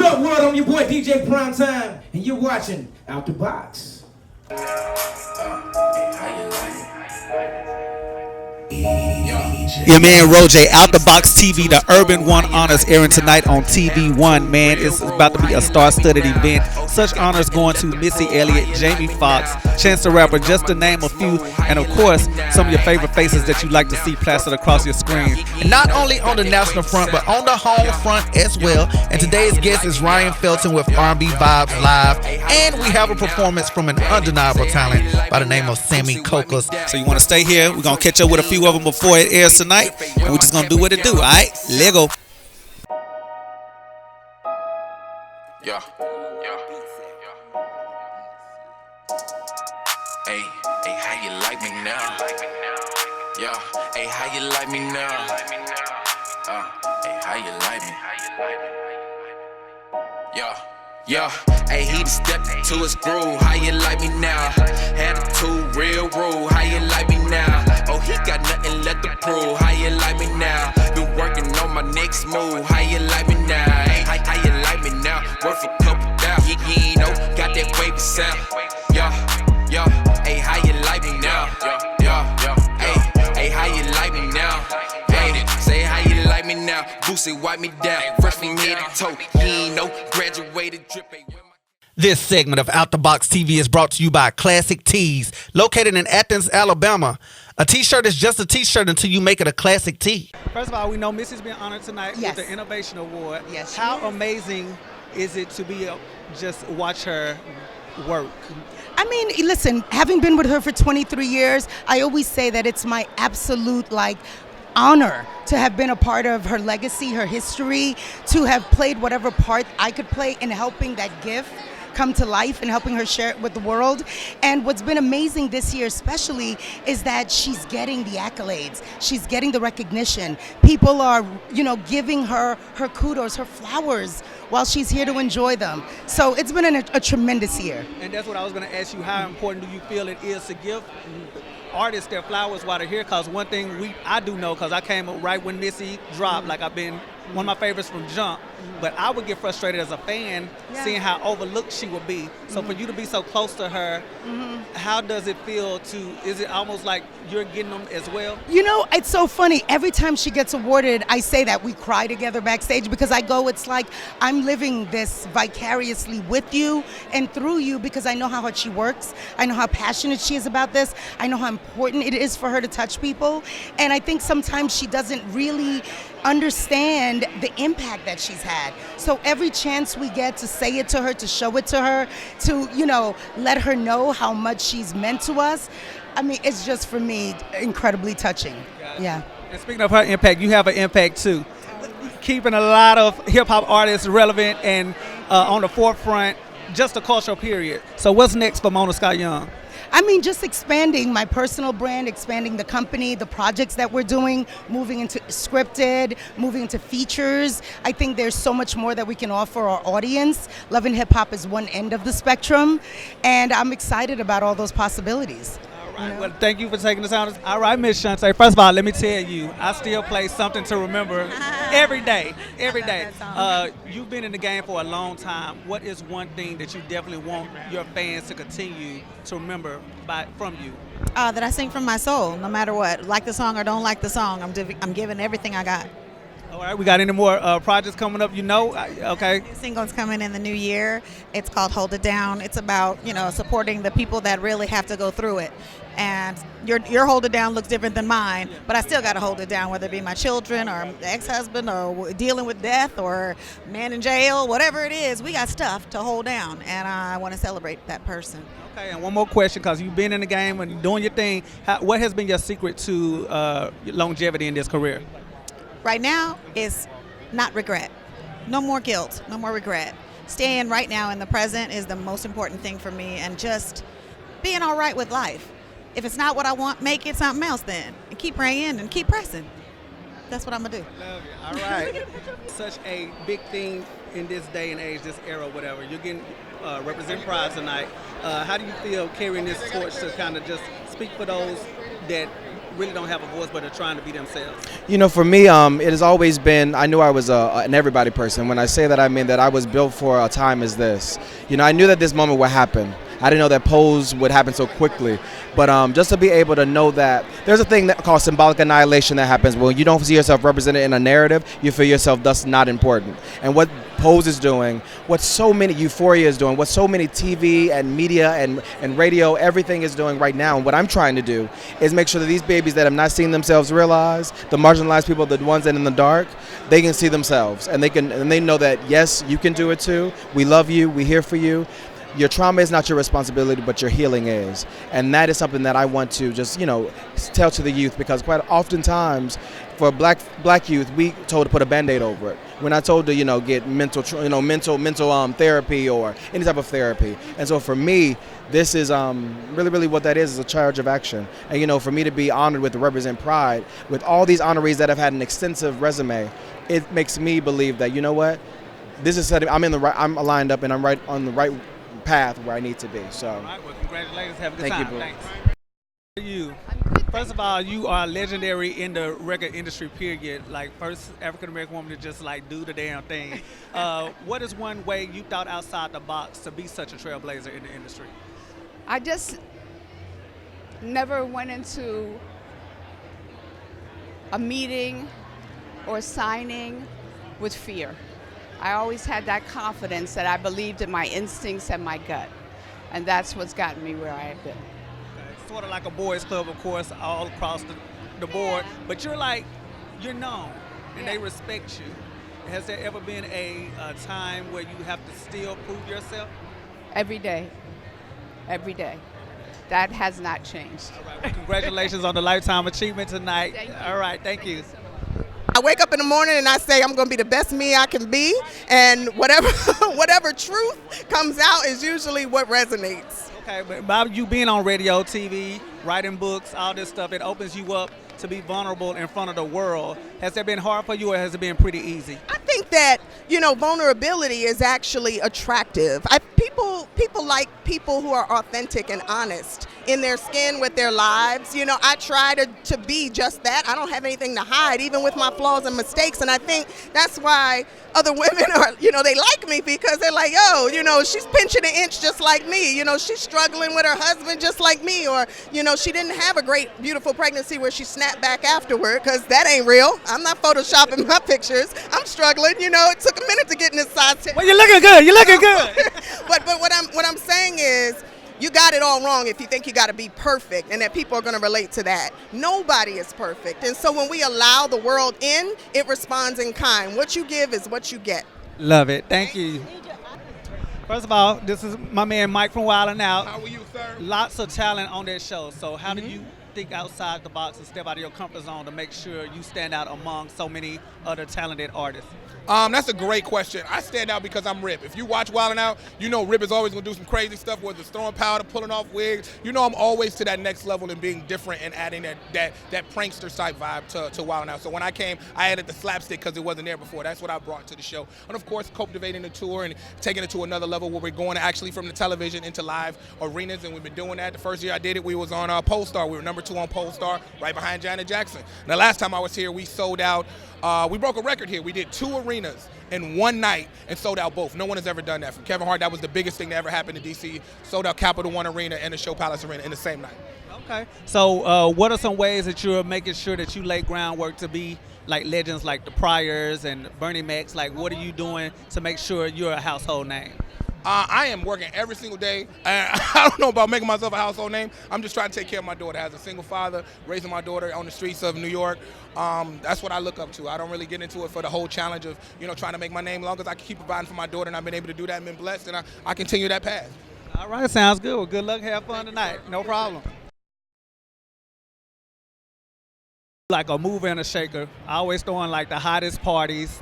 up, world? I'm your boy DJ Primetime, and you're watching Out the Box. Your man RoJay, Out the Box TV, the Urban One Honors airing tonight on TVOne. Man, it's about to be a star-studded event. Such honors going to Missy Elliott, Jamie Foxx, Chance the Rapper, just to name a few, and of course, some of your favorite faces that you like to see plastered across your screen. And not only on the national front, but on the home front as well. And today's guest is Ryan Felton with R&B Vibes Live, and we have a performance from an undeniable talent by the name of Sammy Cokas. So you want to stay here? We're going to catch up with a few of them before it airs tonight, and we're just going to do what it do, all right? Lego. Yeah. Hey, how you like me now? Yeah, hey, how you like me now? Hey, how you like me? Yeah, hey, he done stepped into his groove. How you like me now? Had a two real rule. How you like me now? Oh, he got nothing left to prove. How you like me now? Been working on my next move. How you like me now? Hey, how you like me now? Worth a couple thousand. You know, got that wavy sound. Yeah, hey, how you like me now? Yeah, hey, how you like me now? Hey, say how you like me now? Boosie wipe me down, fresh from head to toe. You ain't no graduated drip. This segment of Out the Box TV is brought to you by Classic Tees, located in Athens, Alabama. A t-shirt is just a t-shirt until you make it a classic tee. First of all, we know Missy's been honored tonight Yes. with the Innovation Award. Yes, she How is. amazing is it to be just watch her work? I mean, listen, having been with her for 23 years, I always say that it's my absolute, honor to have been a part of her legacy, her history, to have played whatever part I could play in helping that gift come to life and helping her share it with the world. And what's been amazing this year especially is that she's getting the accolades. She's getting the recognition. People are, giving her kudos, her flowers, while she's here to enjoy them. So it's been a tremendous year. And that's what I was going to ask you. How important do you feel it is to give artists their flowers while they're here? Because one thing I do know, because I came up right when Missy dropped, I've been one of my favorites from jump, but I would get frustrated as a fan seeing how overlooked she would be. So for you to be so close to her, how does it feel is it almost like you're getting them as well? It's so funny. Every time she gets awarded, I say that we cry together backstage because it's like I'm living this vicariously with you and through you because I know how hard she works. I know how passionate she is about this. I know how important it is for her to touch people. And I think sometimes she doesn't really understand the impact that she's had. So every chance we get to say it to her, to show it to her, to, let her know how much she's meant to us, I mean, it's just, for me, incredibly touching. Yeah. And speaking of her impact, you have an impact too. Keeping a lot of hip-hop artists relevant and on the forefront, just a cultural period. So what's next for Mona Scott Young? I mean, just expanding my personal brand, expanding the company, the projects that we're doing, moving into scripted, moving into features. I think there's so much more that we can offer our audience. Love and Hip Hop is one end of the spectrum, and I'm excited about all those possibilities. All right, well, thank you for taking the time. All right, Miss Shante, first of all, let me tell you, I still play Something to Remember every day, every day. You've been in the game for a long time. What is one thing that you definitely want your fans to continue to remember from you? That I sing from my soul, no matter what. Like the song or don't like the song, I'm giving everything I got. All right, we got any more projects coming up? Okay. New single's coming in the new year. It's called Hold It Down. It's about, supporting the people that really have to go through it. And your hold it down looks different than mine, but I still got to hold it down, whether it be my children or ex-husband or dealing with death or man in jail, whatever it is, we got stuff to hold down, and I want to celebrate that person. Okay, and one more question, because you've been in the game and doing your thing. What has been your secret to longevity in this career? Right now is not regret. No more guilt, no more regret. Staying right now in the present is the most important thing for me, and just being all right with life. If it's not what I want, make it something else then. And keep praying and keep pressing. That's what I'm going to do. Love you. All right. Such a big thing in this day and age, this era, whatever. You're getting represent Pride tonight. How do you feel carrying this torch to kind of just speak for those that really don't have a voice but are trying to be themselves? You know, for me, it has always been, I knew I was an everybody person. When I say that, I mean that I was built for a time as this. You know, I knew that this moment would happen. I didn't know that pose would happen so quickly. But just to be able to know that there's a thing that called symbolic annihilation that happens when you don't see yourself represented in a narrative, you feel yourself thus not important. And what Pose is doing, what so many, Euphoria is doing, what so many TV and media and radio, everything is doing right now, and what I'm trying to do is make sure that these babies that have not seen themselves realize, the marginalized people, the ones that are in the dark, they can see themselves, and they know that, yes, you can do it too. We love you. We're here for you. Your trauma is not your responsibility, but your healing is. And that is something that I want to just, tell to the youth, because quite oftentimes for black youth, we told to put a Band-Aid over it. We're not told to, get mental therapy or any type of therapy. And so for me, this is really what that is a charge of action. And, for me to be honored with the Represent Pride, with all these honorees that have had an extensive resume, it makes me believe that, you know what, this is setting, I'm lined up and I'm right on the right path where I need to be. So, all right, well, congratulations. Have a good Thank time. you, Thanks. You. First of all, you are legendary in the record industry, period. Like, first African-American woman to just, do the damn thing. What is one way you thought outside the box to be such a trailblazer in the industry? I just never went into a meeting or signing with fear. I always had that confidence that I believed in my instincts and my gut. And that's what's gotten me where I have been. Okay. Sort of like a boys club, of course, all across the board. But you're known, and they respect you. Has there ever been a time where you have to still prove yourself? Every day. Every day. That has not changed. All right. Well, congratulations on the Lifetime Achievement tonight. Thank you. All right. Thank you. I wake up in the morning and I say I'm going to be the best me I can be, and whatever truth comes out is usually what resonates. Okay, but by you being on radio, TV, writing books, all this stuff, it opens you up to be vulnerable in front of the world. Has that been hard for you, or has it been pretty easy? I think that, vulnerability is actually attractive. People like people who are authentic and honest in their skin with their lives. I try to be just that. I don't have anything to hide, even with my flaws and mistakes. And I think that's why other women are, they like me, because they're like, she's pinching an inch just like me. She's struggling with her husband just like me. Or, she didn't have a great, beautiful pregnancy where she snapped back afterward, because that ain't real. I'm not photoshopping my pictures. I'm struggling. It took a minute to get in this size 10. Well, you're looking good. You're looking good. But what I'm saying is, you got it all wrong if you think you got to be perfect and that people are going to relate to that. Nobody is perfect. And so when we allow the world in, it responds in kind. What you give is what you get. Love it. Thank you. First of all, this is my man Mike from Wild 'N Out. How are you, sir? Lots of talent on that show. So how do you think outside the box and step out of your comfort zone to make sure you stand out among so many other talented artists? That's a great question. I stand out because I'm Rip. If you watch Wild 'N Out, Rip is always going to do some crazy stuff, whether it's throwing powder, pulling off wigs. I'm always to that next level and being different and adding that prankster type vibe to Wild 'N Out. So when I came, I added the slapstick because it wasn't there before. That's what I brought to the show. And of course, cultivating the tour and taking it to another level where we're going actually from the television into live arenas, and we've been doing that. The first year I did it, we was on Polestar. We were #2 on Polestar, right behind Janet Jackson. And the last time I was here, we sold out. We broke a record here. We did 2 arenas in one night and sold out both. No one has ever done that. From Kevin Hart, that was the biggest thing that ever happened in D.C. Sold out Capital One Arena and the Show Palace Arena in the same night. Okay. So what are some ways that you're making sure that you lay groundwork to be like legends like the Pryors and Bernie Macs? Like, what are you doing to make sure you're a household name? I am working every single day. I don't know about making myself a household name. I'm just trying to take care of my daughter. As a single father, raising my daughter on the streets of New York, that's what I look up to. I don't really get into it for the whole challenge of, trying to make my name. As long as I can keep providing for my daughter, and I've been able to do that and been blessed, and I continue that path. All right, sounds good. Well, good luck. Have fun tonight. No problem. Like a mover and a shaker, always throwing like the hottest parties.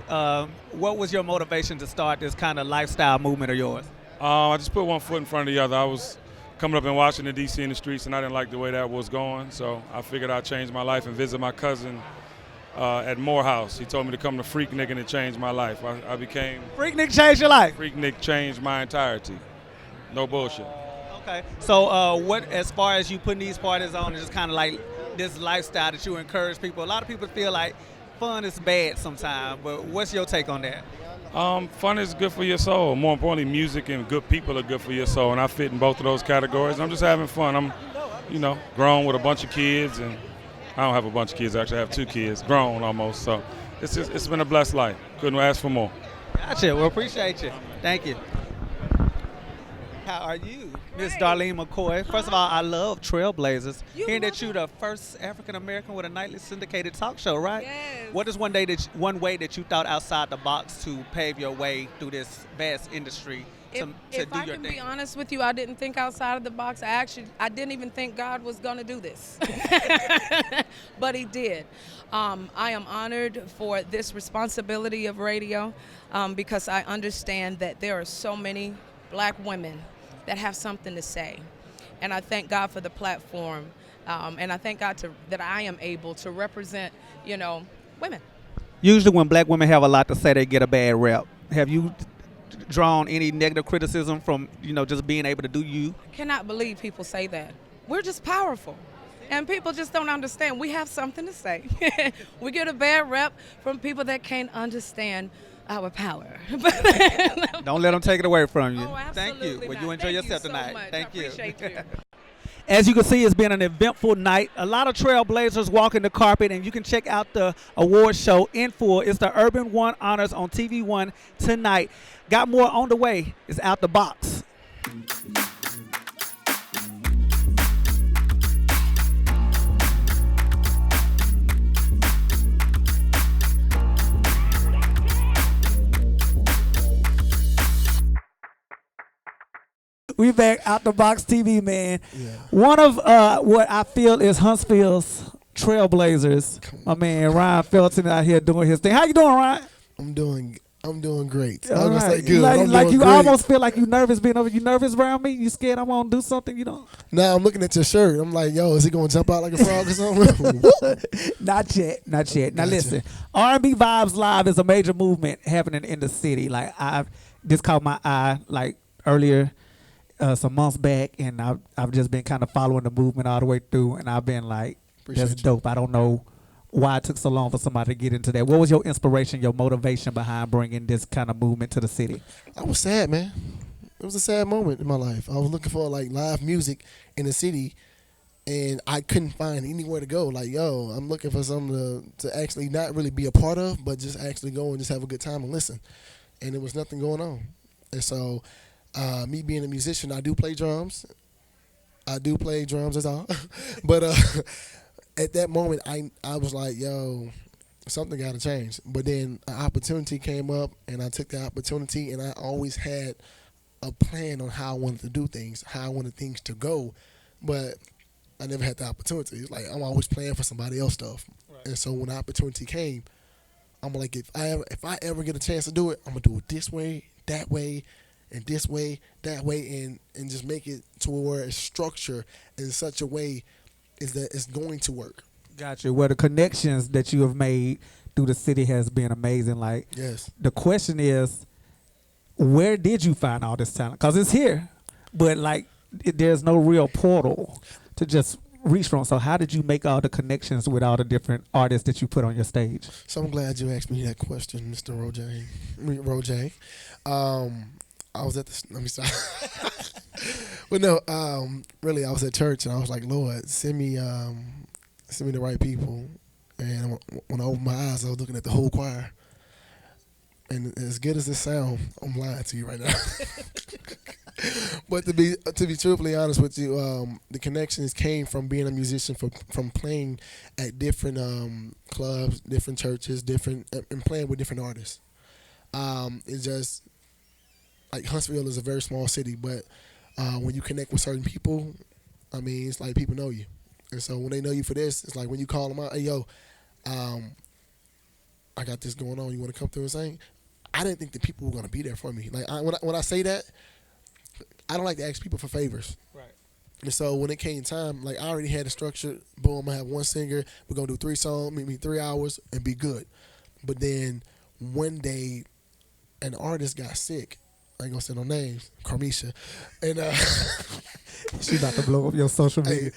What was your motivation to start this kind of lifestyle movement of yours? I just put one foot in front of the other. I was coming up and watching the DC in the streets, and I didn't like the way that was going. So I figured I'd change my life and visit my cousin at Morehouse. He told me to come to Freaknik, and it changed my life. I became... Freaknik changed your life? Freaknik changed my entirety. No bullshit. Okay. So what, as far as you putting these parties on, and just kind of like this lifestyle that you encourage people? A lot of people feel like fun is bad sometimes, but what's your take on that? Fun is good for your soul. More importantly, music and good people are good for your soul, and I fit in both of those categories. I'm just having fun. I'm, grown with a bunch of kids, and I don't have a bunch of kids. Actually, I have 2 kids, grown almost. So it's been a blessed life. Couldn't ask for more. Gotcha. Well, appreciate you. Thank you. How are you, Miss Darlene McCoy? First of all, I love Trailblazers. Hearing that you're the first African American with a nightly syndicated talk show, right? Yes. What is one way that you thought outside the box to pave your way through this vast industry to do if I your can thing? be honest with you, I didn't think outside of the box. I didn't even think God was going to do this, but He did. I am honored for this responsibility of radio because I understand that there are so many Black women that have something to say, and I thank God for the platform, and I thank God that I am able to represent, women. Usually when Black women have a lot to say, they get a bad rep. Have you drawn any negative criticism from, just being able to do you? I cannot believe people say that. We're just powerful. And people just don't understand. We have something to say. We get a bad rep from people that can't understand our power. Don't let them take it away from you. Oh, Thank you. Well, you enjoy yourself tonight. Much. Thank you. I appreciate you. As you can see, it's been an eventful night. A lot of Trailblazers walking the carpet, and you can check out the award show in full. It's the Urban One Honors on TVOne tonight. Got more on the way. It's Out the Box. We back Out the Box TV, man. Yeah. One of what I feel is Huntsville's Trailblazers. My man Ryan Felton out here doing his thing. How you doing, Ryan? I'm doing great. All right. Say good. Like you great. Almost feel like you nervous being over. You nervous around me? You scared I'm gonna do something? You don't? Nah, I'm looking at your shirt. I'm like, yo, is he gonna jump out like a frog or something? Not yet. Now listen, R&B Vibes Live is a major movement happening in the city. Like this caught my eye like earlier. Some months back, and I've just been kind of following the movement all the way through, and I've been like, that's dope. I don't know why it took so long for somebody to get into that. What was your inspiration, your motivation behind bringing this kind of movement to the city? I was sad, man. It was a sad moment in my life. I was looking for like live music in the city, and I couldn't find anywhere to go. Like, yo, I'm looking for something to actually not really be a part of, but just actually go and just have a good time and listen. And there was nothing going on. And so me being a musician, I do play drums. That's all. But at that moment, I was like, yo, something got to change. But then an opportunity came up, and I took the opportunity, and I always had a plan on how I wanted to do things, how I wanted things to go. But I never had the opportunity. It's like I'm always playing for somebody else stuff. Right. And so when the opportunity came, I'm like, if I ever get a chance to do it, I'm going to do it this way, that way, and this way, that way, and just make it to where it's structured in such a way is that it's going to work. Gotcha. Well, the connections that you have made through the city has been amazing. Like, yes. The question is, where did you find all this talent? Because it's here, but like there's no real portal to just reach from. So how did you make all the connections with all the different artists that you put on your stage? So I'm glad you asked me that question, Mr. RoJay. I was at let me stop. But no, really, I was at church and I was like, Lord, send me the right people. And when I opened my eyes, I was looking at the whole choir. And as good as this sound, I'm lying to you right now. But to be truthfully honest with you, the connections came from being a musician, from playing at different clubs, different churches, and playing with different artists. It's just like Huntsville is a very small city, but when you connect with certain people, I mean, it's like people know you. And so when they know you for this, it's like when you call them out, hey, yo, I got this going on. You want to come through and sing? I didn't think that people were going to be there for me. Like when I say that, I don't like to ask people for favors. Right. And so when it came time, like I already had a structure. Boom, I have one singer. We're going to do 3 songs, maybe 3 hours, and be good. But then one day, an artist got sick, I ain't gonna say no names, Carmisha, and She about to blow up your social media.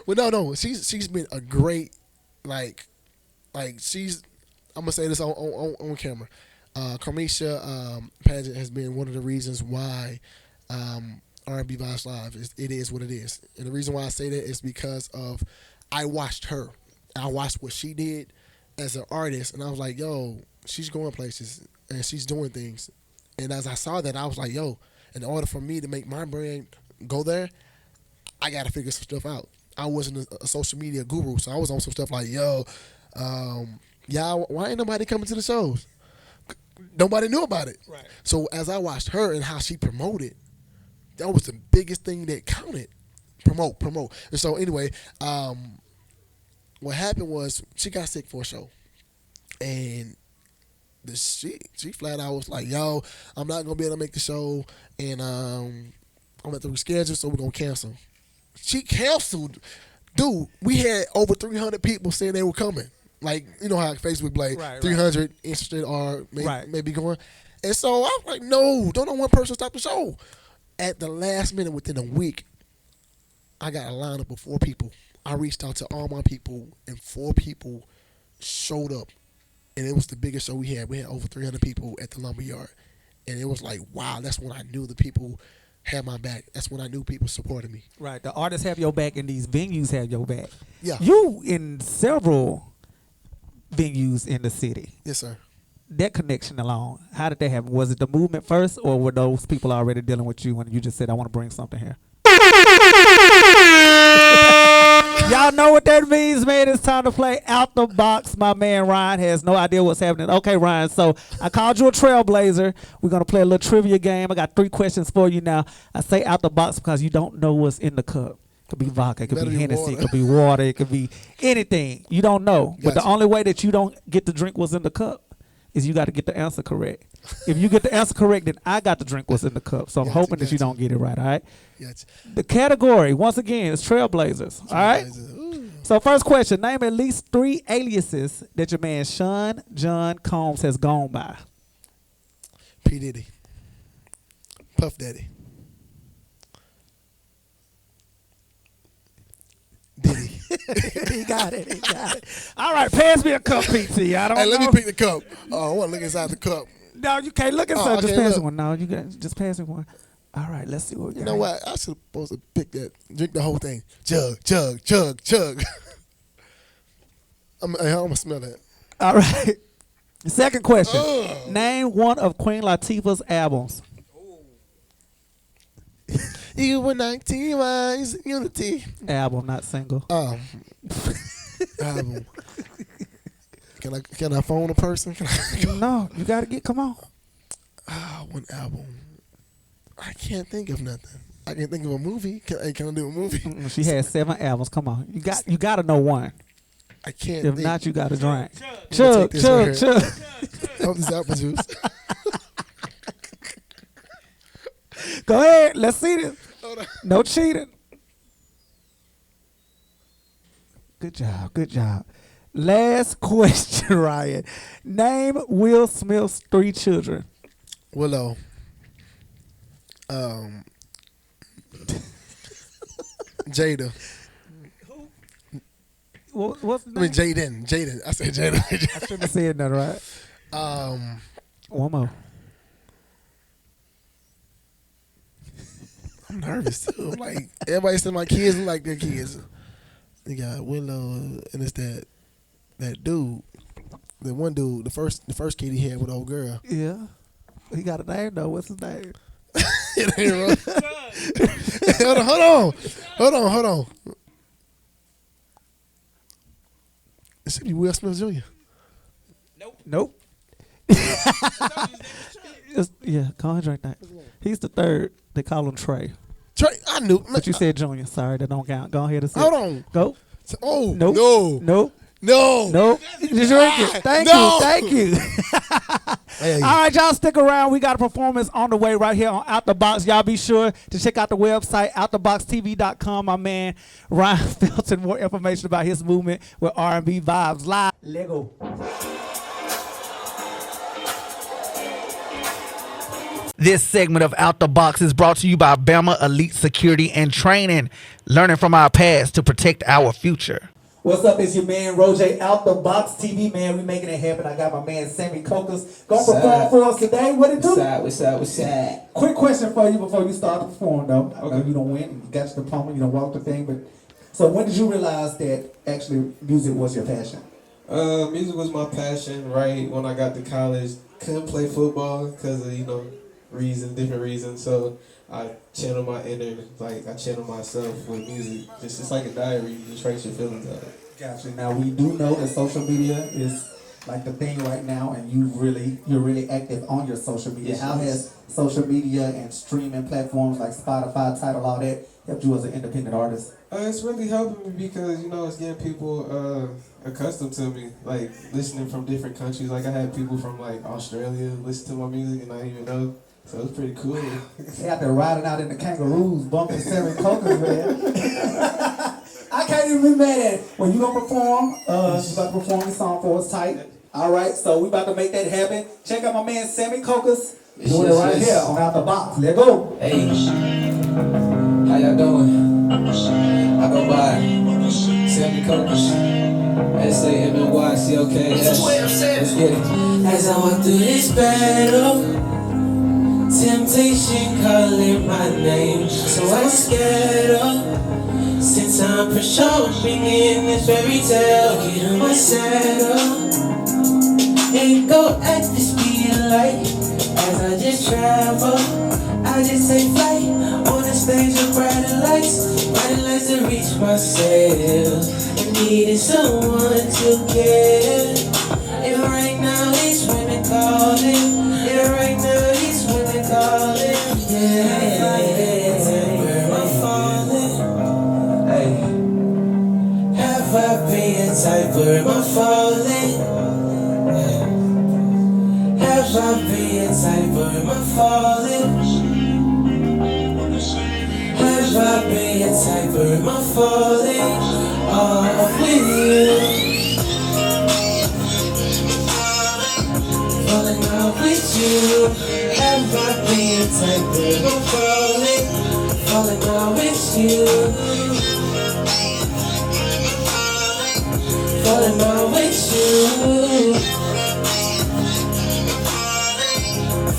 well, no, she's been a great, like she's. I'm gonna say this on camera. Carmisha pageant has been one of the reasons why R&B Vibes Live it is what it is, and the reason why I say that is because of I watched her. I watched what she did as an artist, and I was like, yo, she's going places and she's doing things. And as I saw that, I was like, yo, in order for me to make my brand go there, I got to figure some stuff out. I wasn't a social media guru, so I was on some stuff like, yo, why ain't nobody coming to the shows? Nobody knew about it. Right. So as I watched her and how she promoted, that was the biggest thing that counted. Promote. And so anyway, what happened was she got sick for a show. And she flat out was like, yo, I'm not going to be able to make the show, and I'm going to have to reschedule, so we're going to cancel. She canceled. Dude, we had over 300 people saying they were coming. Like, you know how Facebook like 300 interested or maybe going. And so I was like, no, don't know one person stop the show. At the last minute, within a week, I got a lineup of 4 people. I reached out to all my people, and 4 people showed up. And it was the biggest show we had. We had over 300 people at the Lumberyard. And it was like, wow, that's when I knew the people had my back. That's when I knew people supported me. Right. The artists have your back and these venues have your back. Yeah. You in several venues in the city. Yes, sir. That connection alone, how did that happen? Was it the movement first, or were those people already dealing with you when you just said, I want to bring something here? Y'all know what that means, man. It's time to play Out the Box. My man Ryan has no idea what's happening. Okay, Ryan, so I called you a trailblazer. We're going to play a little trivia game. I got 3 questions for you now. I say out the box because you don't know what's in the cup. It could be vodka, it could be Hennessy, it could be water, it could be anything. You don't know. But the only way that you don't get to drink what's in the cup is you got to get the answer correct. If you get the answer correct, then I got to drink what's in the cup. So I'm hoping that you don't get it right, all right? The category, once again, is Trailblazers, all right? So first question, name at least 3 aliases that your man Sean John Combs has gone by. P. Diddy. Puff Daddy. Diddy. He got it. All right, pass me a cup, PT. I don't know. Let me pick the cup. Oh, I want to look inside the cup. No, you can't look inside. Just pass me one. No, you got just pass me one. All right, let's see what we got. You know what? I should supposed to pick that. Drink the whole thing. Chug, chug, chug, chug. I'm gonna smell that. All right. Second question. Name one of Queen Latifah's albums. You were 19 wise unity. Album, not single. Album. Can I phone a person? No, you gotta come on. One album. I can't think of nothing. I can think of a movie. Can I do a movie? She has 7 albums. Come on, you gotta know one. I can't. If not, you gotta drink. Chug. Oh, this apple juice. Go ahead. Let's see this. No cheating. Good job. Last question, Ryan. Name Will Smith's 3 children. Willow. Jada. What's the name? Jaden. I said Jada. I shouldn't have said that, right? One more. I'm nervous too. Like everybody said, my kids look like their kids. They got Willow, and it's that dude, the one dude, the first kid he had with the old girl. Yeah, he got a name though. What's his name? It ain't right. Hold on. It should be Will Smith Jr. Nope. Yeah, go ahead and drink that. He's the 3rd. They call him Trey. Trey, I knew. But you said Junior. Sorry, that don't count. Go ahead and say. Hold on. Go. Oh, nope. No. Nope. Just drink it. Thank you. All right, y'all stick around. We got a performance on the way right here on Out the Box. Y'all be sure to check out the website, outtheboxtv.com. My man, Ryan Felton, more information about his movement with R&B Vibes Live. Lego. This segment of Out the Box is brought to you by Bama Elite Security and Training, learning from our past to protect our future. What's up? It's your man RoJay, Out the Box TV, man. We making it happen. I got my man Sammy Cokas gonna perform for us today. What it do? What's up? Quick question for you before you start to perform, though. I know you don't win, you got your diploma, you don't walk the thing, but so when did you realize that actually music was your passion? Music was my passion right when I got to college. Couldn't play football because of, different reasons. So I channel my inner, I channel myself with music. It's like a diary. You just write your feelings out. Gotcha. Now we do know that social media is like the thing right now, and you're really active on your social media. Yes, How has social media and streaming platforms like Spotify, Tidal, all that helped you as an independent artist? It's really helping me because it's getting people accustomed to me, listening from different countries. I had people from Australia listen to my music and I didn't even know. So it's pretty cool. They out there riding out in the kangaroos, bumping Sammy Cokas, man. I can't even be mad at it. When you gonna perform, you about to perform this song for us tight. All right, so we about to make that happen. Check out my man Sammy Cokas doing it right here on Out the Box. Let's go. Hey, how y'all doing? I go by Sammy Cokas, SAMNYCOKS. Let's get it. As I walk through this battle, temptation calling my name, so I'm scared of. Since I'm performing in this fairy tale, get on my saddle and go at the speed of light. As I just travel, I just take flight on the stage with brighter lights to reach myself. I needed someone to care. And right now these women calling. And right now these women calling. Yeah, where am I falling? Hey, have I been type? Where am I falling? Have I been type? Where am I falling? Have I been type? Where am I falling? Off with you. Falling off with you. Have I been type? Where am I falling? Falling off with you. Falling off with you.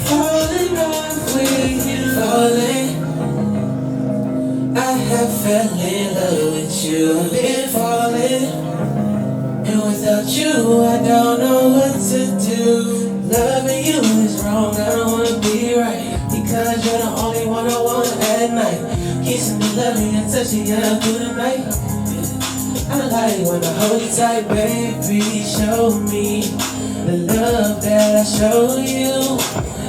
Falling off with you. Falling. I have fell in love with you. I've been falling, and without you, I don't know what to do. Loving you is wrong, I don't wanna be right, because you're the only one I want at night. Kissing me, loving and touching you through the night. I like when I hold you tight, baby. Show me the love that I show you.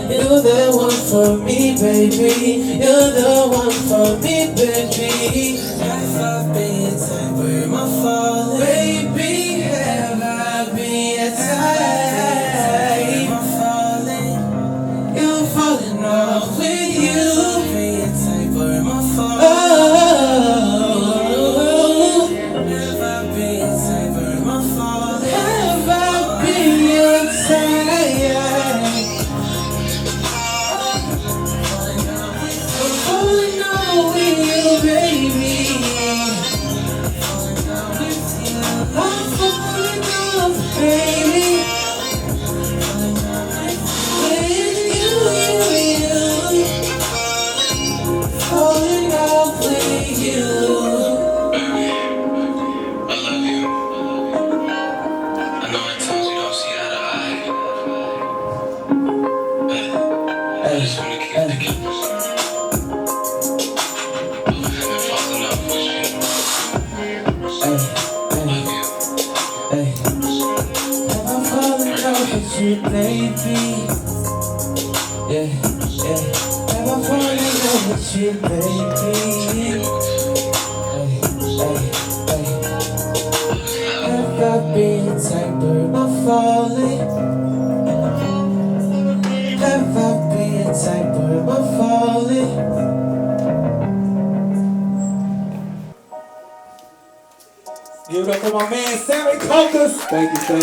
You're the one for me, baby. You're the one for me, baby. Have I been tight? Where am I falling? Baby, have I been tight? Where am I falling? You're falling off with you. Being tight, where am I falling? Oh, have I been tight? Where am I falling? Have I been tight? Baby, yeah, have I fallen in love with you, baby? Have I been tight, but am I falling? Have I been tight, but am I falling? Give it up for my man Sammy Cokas. Thank you.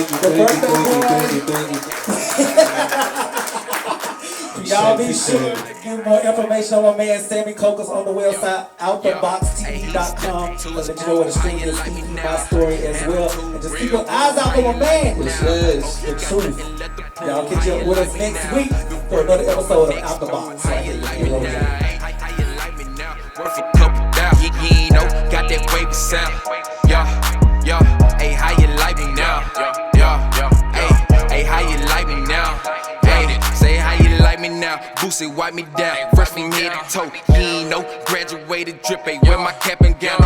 Y'all be sure to get more information on my man Sammy Cokas on the website, outtheboxtv.com. So let you know where the stream is, my story as well. And just keep your eyes out for my man. This is the truth. Y'all catch up with us next week for another episode of Out the Box. Right here with RoJay. Worth a couple down, you know, got that wavy sound. Yo, hey, how you like me now? Hey, how you like me now? Hey, say how you like me now. Boosie wipe me down, fresh from head to toe. You ain't know, graduated drip, wear my cap and gown.